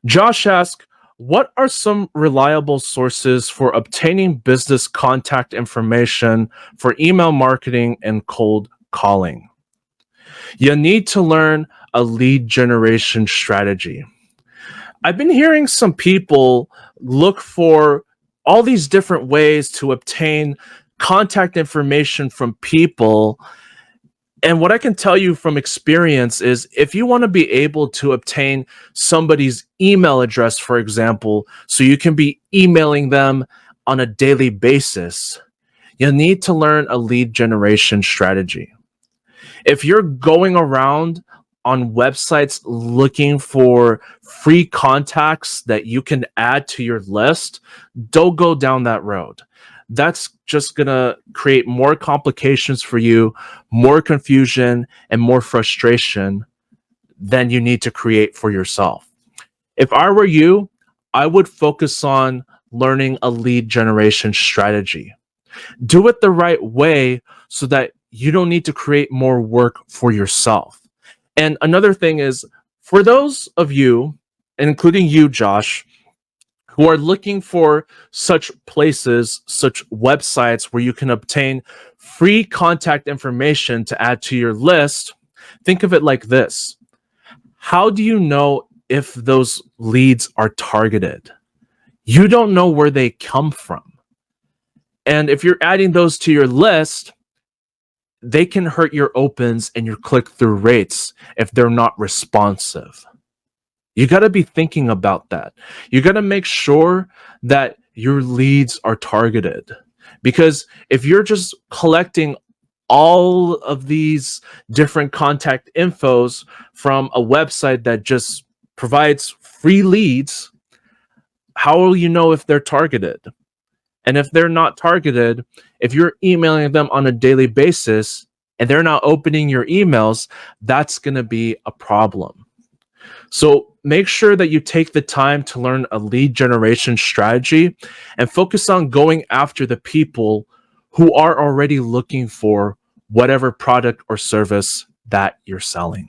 Josh asks, what are some reliable sources for obtaining business contact information for email marketing and cold calling? You need to learn a lead generation strategy. I've been hearing some people look for all these different ways to obtain contact information from people. And what I can tell you from experience is if you want to be able to obtain somebody's email address, for example, so you can be emailing them on a daily basis, you need to learn a lead generation strategy. If you're going around on websites looking for free contacts that you can add to your list, don't go down that road. That's just going to create more complications for you, more confusion, and more frustration than you need to create for yourself. If I were you, I would focus on learning a lead generation strategy. Do it the right way so that you don't need to create more work for yourself. And another thing is, for those of you, including you, Josh, who are looking for such places, such websites where you can obtain free contact information to add to your list, think of it like this. How do you know if those leads are targeted? You don't know where they come from. And if you're adding those to your list, they can hurt your opens and your click-through rates if they're not responsive. You got to be thinking about that. You got to make sure that your leads are targeted. Because if you're just collecting all of these different contact infos from a website that just provides free leads, how will you know if they're targeted? And if they're not targeted, if you're emailing them on a daily basis and they're not opening your emails, that's going to be a problem. So make sure that you take the time to learn a lead generation strategy and focus on going after the people who are already looking for whatever product or service that you're selling.